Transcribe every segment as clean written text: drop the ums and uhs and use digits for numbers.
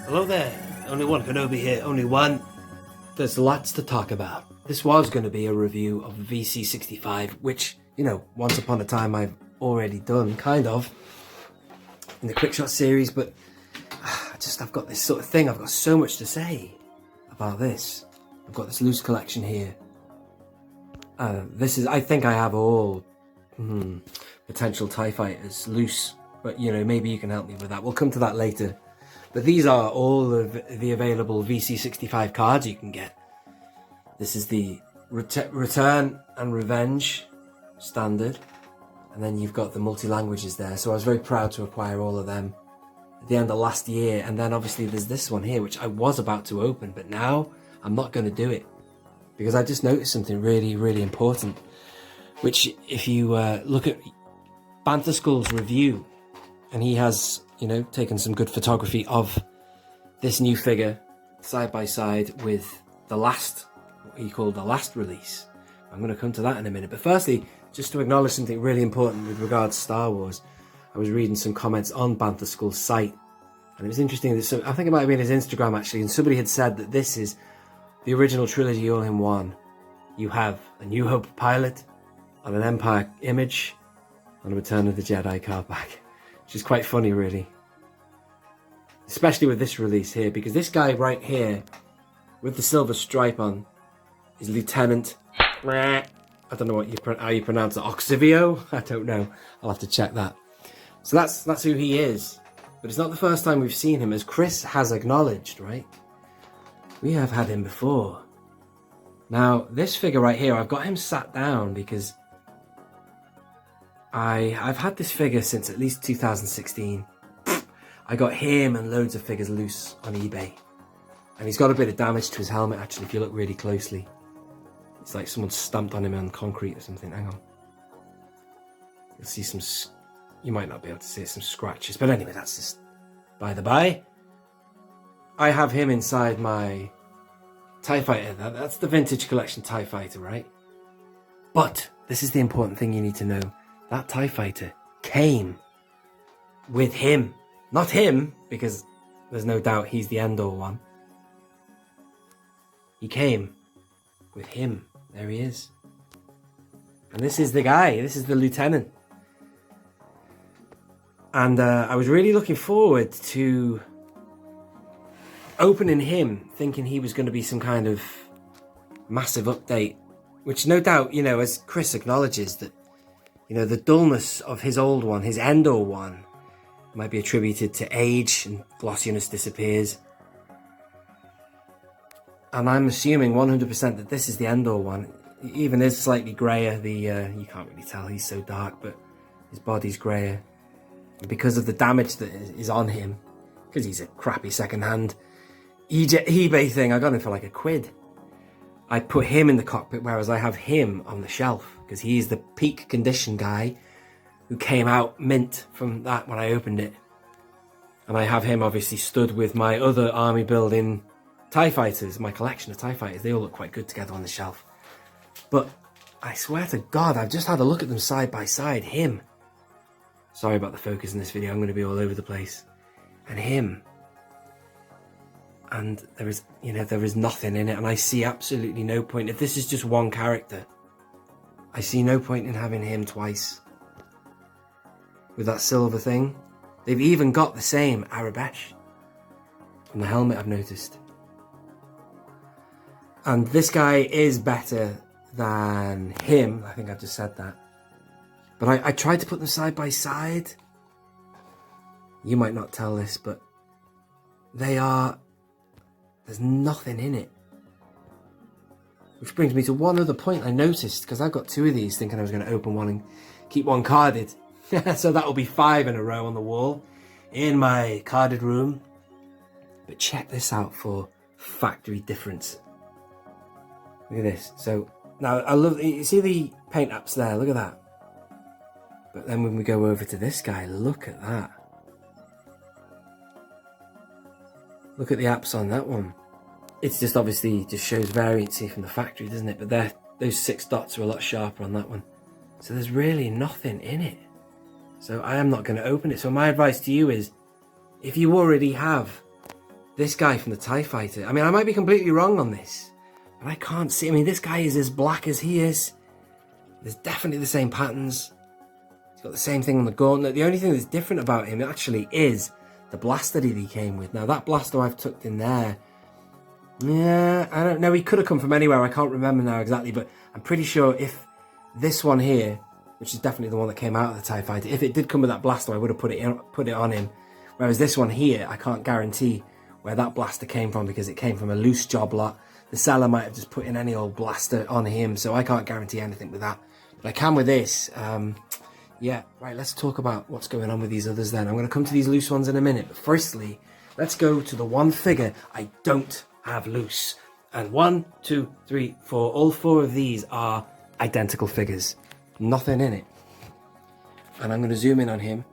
Hello there, only one Kenobi here, only one. There's lots to talk about. This was going to be a review of VC65, which, you know, once upon a time I've already done, kind of, in the Quickshot series, but I've got this sort of thing, I've got so much to say about this. I've got this loose collection here. I think I have all potential TIE fighters loose, but you know, maybe you can help me with that. We'll come to that later. But these are all of the available VC65 cards you can get. This is the Return and Revenge standard, and then you've got the multi-languages there. So I was very proud to acquire all of them at the end of last year. And then obviously there's this one here, which I was about to open, but now I'm not going to do it because I just noticed something really, really important. Which, if you look at Bantha Skull's review, and he has, you know, taken some good photography of this new figure side by side with the last, what he called the last release. I'm going to come to that in a minute. But firstly, just to acknowledge something really important with regards to Star Wars, I was reading some comments on Bantha Skull's site, and it was interesting that I think it might have been his Instagram actually, and somebody had said that this is the original trilogy all in one. You have a New Hope pilot, on an Empire image, on a Return of the Jedi card back. Which is quite funny, really. Especially with this release here, because this guy right here, with the silver stripe on, is Lieutenant... I don't know how you pronounce it. Oxivio? I don't know. I'll have to check that. So that's who he is. But it's not the first time we've seen him, as Chris has acknowledged, right? We have had him before. Now, this figure right here, I've got him sat down because I've had this figure since at least 2016. I got him and loads of figures loose on eBay. And he's got a bit of damage to his helmet, actually, if you look really closely. It's like someone stamped on him on concrete or something. Hang on. You'll see some... You might not be able to see some scratches. But anyway, that's just by the by. I have him inside my TIE Fighter. That's the Vintage Collection TIE Fighter, right? But this is the important thing you need to know. That TIE Fighter came with him. Not him, because there's no doubt he's the Endor one. He came with him. There he is. And this is the guy. This is the lieutenant. And I was really looking forward to opening him, thinking he was going to be some kind of massive update. Which no doubt, you know, as Chris acknowledges, that you know, the dullness of his old one, his Endor one, might be attributed to age and glossiness disappears. And I'm assuming 100% that this is the Endor one. It even is slightly greyer. You can't really tell, he's so dark, but his body's greyer. And because of the damage that is on him, because he's a crappy second-hand eBay thing, I got him for like £1. I put him in the cockpit, whereas I have him on the shelf, because he's the peak condition guy who came out mint from that when I opened it. And I have him obviously stood with my other army building TIE fighters, my collection of TIE fighters. They all look quite good together on the shelf. But I swear to God, I've just had a look at them side by side. Him. Sorry about the focus in this video, I'm going to be all over the place. And him. And there is, you know, there is nothing in it, and I see absolutely no point. If this is just one character, I see no point in having him twice. With that silver thing. They've even got the same Arabesh on the helmet, I've noticed. And this guy is better than him. I think I've just said that. But I tried to put them side by side. You might not tell this, but they are... There's nothing in it. Which brings me to one other point I noticed, because I've got 2 of these thinking I was going to open one and keep one carded. So that will be 5 in a row on the wall in my carded room. But check this out for factory difference. Look at this. So now I love, you see the paint apps there, look at that. But then when we go over to this guy, look at that. Look at the apps on that one. It's just obviously just shows variancy from the factory, doesn't it? But those 6 dots are a lot sharper on that one. So there's really nothing in it. So I am not going to open it. So my advice to you is, if you already have this guy from the TIE Fighter. I mean, I might be completely wrong on this, but I can't see. I mean, this guy is as black as he is. There's definitely the same patterns. He's got the same thing on the gauntlet. The only thing that's different about him actually is the blaster that he came with. Now, that blaster I've tucked in there, yeah, I don't know. He could have come from anywhere. I can't remember now exactly, but I'm pretty sure if this one here, which is definitely the one that came out of the TIE Fighter, if it did come with that blaster, I would have put it on him. Whereas this one here, I can't guarantee where that blaster came from because it came from a loose job lot. The seller might have just put in any old blaster on him, so I can't guarantee anything with that. But I can with this. Yeah, right, let's talk about what's going on with these others then. I'm going to come to these loose ones in a minute. But firstly, let's go to the one figure I don't have loose. And 1, 2, 3, 4. All 4 of these are identical figures. Nothing in it. And I'm going to zoom in on him.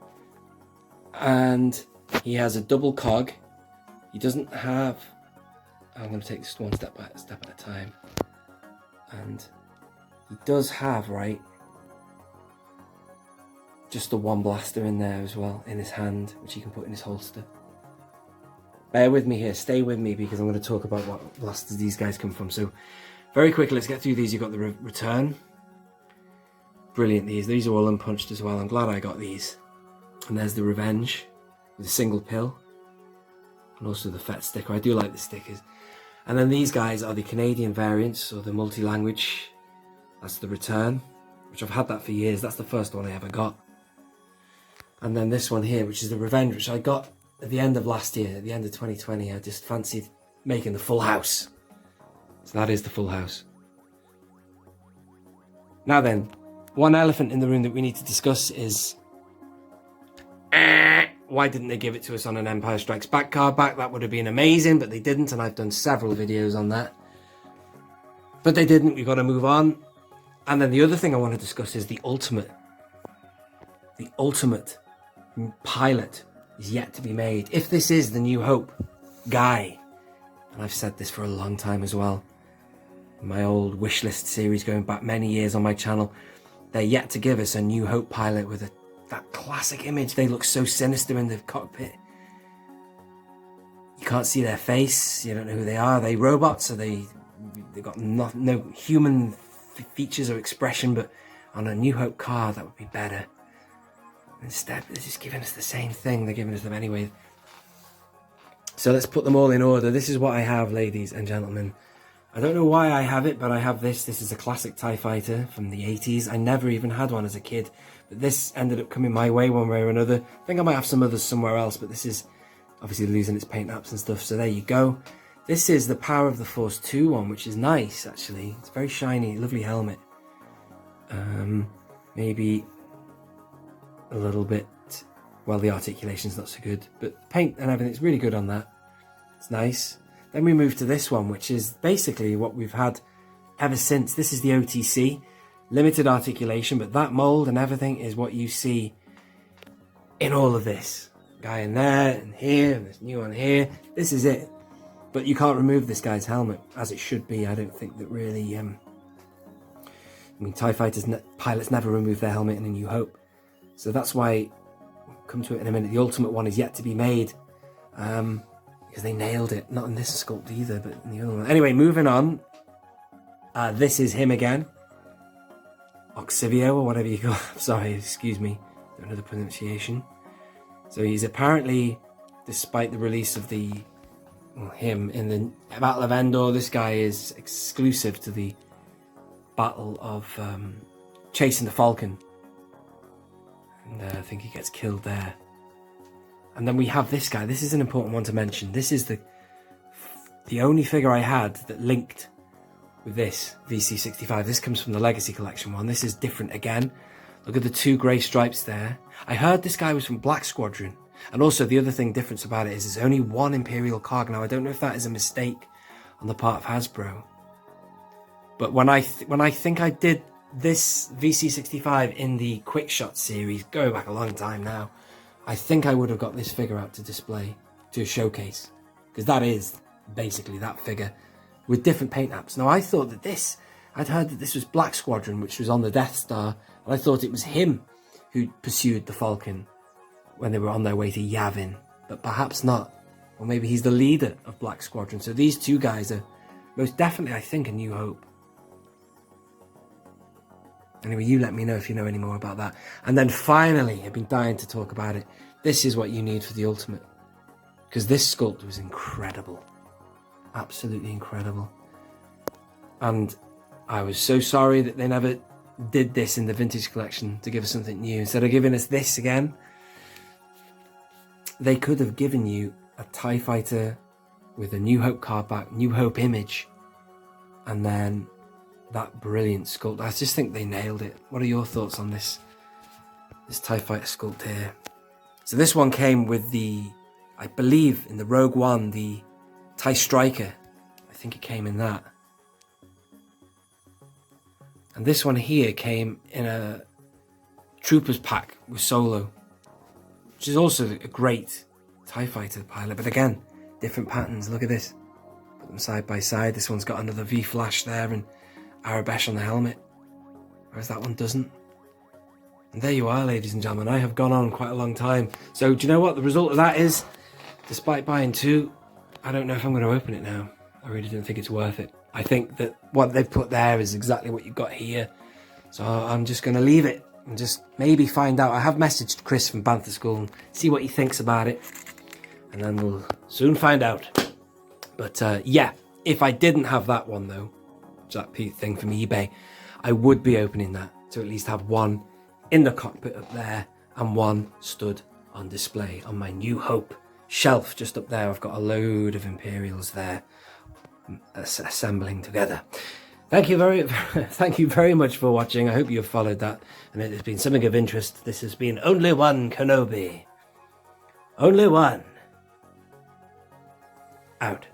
And he has a double cog. He doesn't have... I'm going to take this one step at a time. And he does have, right, just the one blaster in there as well, in his hand, which he can put in his holster. Bear with me here, stay with me, because I'm going to talk about what blasters these guys come from. So, very quickly, let's get through these. You've got the return. Brilliant, these are all unpunched as well. I'm glad I got these. And there's the revenge, with a single pill. And also the Fett sticker. I do like the stickers. And then these guys are the Canadian variants, or the multi-language. That's the return, which I've had that for years. That's the first one I ever got. And then this one here, which is the revenge, which I got at the end of last year, at the end of 2020. I just fancied making the full house. So that is the full house. Now then, one elephant in the room that we need to discuss is... why didn't they give it to us on an Empire Strikes Back card back? That would have been amazing, but they didn't, and I've done several videos on that. But they didn't, we've got to move on. And then the other thing I want to discuss is the ultimate. The ultimate pilot is yet to be made. If this is the New Hope guy, and I've said this for a long time as well, my old wishlist series going back many years on my channel, they're yet to give us a New Hope pilot with that classic image. They look so sinister in the cockpit. You can't see their face, you don't know who they are. Are they robots? Are they've got no human features or expression, but on a New Hope car that would be better. Instead, they're just giving us the same thing. They're giving us them anyway. So let's put them all in order. This is what I have, ladies and gentlemen. I don't know why I have it, but I have this. This is a classic TIE Fighter from the 80s. I never even had one as a kid, but this ended up coming my way one way or another. I think I might have some others somewhere else, but this is obviously losing its paint apps and stuff. So there you go. This is the Power of the Force 2 one, which is nice, actually. It's very shiny, lovely helmet. Maybe a little bit, well, the articulation's not so good, but paint and everything's really good on that. It's nice. Then we move to this one, which is basically what we've had ever since. This is the OTC, limited articulation, but that mold and everything is what you see in all of this. Guy in there, and here, and this new one here. This is it. But you can't remove this guy's helmet, as it should be. I don't think that really... I mean, TIE Fighters, pilots never remove their helmet in A New Hope. So that's why, we'll come to it in a minute, the ultimate one is yet to be made. Because they nailed it. Not in this sculpt either, but in the other one. Anyway, moving on. This is him again. Oxivio, or whatever you call it. Sorry, excuse me. Don't know the pronunciation. So he's apparently, despite the release of him in the Battle of Endor, this guy is exclusive to the Battle of Chasing the Falcon. And I think he gets killed there. And then we have this guy. This is an important one to mention. This is the only figure I had that linked with this VC65. This comes from the Legacy Collection one. This is different again. Look at the 2 grey stripes there. I heard this guy was from Black Squadron. And also the other thing difference about it is there's only one Imperial cog. Now I don't know if that is a mistake on the part of Hasbro. But when I think I did this VC65 in the Quick Shot series, going back a long time now, I think I would have got this figure out to display, to showcase. Because that is basically that figure with different paint apps. Now I thought that I'd heard that this was Black Squadron, which was on the Death Star, and I thought it was him who pursued the Falcon when they were on their way to Yavin, but perhaps not. Or maybe he's the leader of Black Squadron. So these two guys are most definitely, I think, a New Hope. Anyway, you let me know if you know any more about that. And then finally, I've been dying to talk about it. This is what you need for the ultimate. Because this sculpt was incredible. Absolutely incredible. And I was so sorry that they never did this in the vintage collection to give us something new. Instead of giving us this again, they could have given you a TIE fighter with a New Hope card back, New Hope image, and then that brilliant sculpt. I just think they nailed it. What are your thoughts on this TIE fighter sculpt here? So this one came with the, I believe in the Rogue One, the TIE Striker. I think it came in that. And this one here came in a Troopers pack with Solo, which is also a great TIE fighter pilot. But again, different patterns. Look at this. Put them side by side. This one's got another V-flash there and Arabesh on the helmet, whereas that one doesn't. And there you are, ladies and gentlemen. I have gone on quite a long time. So do you know what the result of that is? Despite buying two, I don't know if I'm going to open it now. I really don't think it's worth it. I think that what they've put there is exactly what you've got here. So I'm just going to leave it and just maybe find out. I have messaged Chris from Bantha Skull and see what he thinks about it. And then we'll soon find out. But yeah, if I didn't have that one though, that thing from eBay, I would be opening that to at least have one in the cockpit up there and one stood on display on my New Hope shelf just up there. I've got a load of Imperials there assembling together. Thank you very much for watching. I hope you've followed that and it has been something of interest. This has been Only One Kenobi. Only one. Out.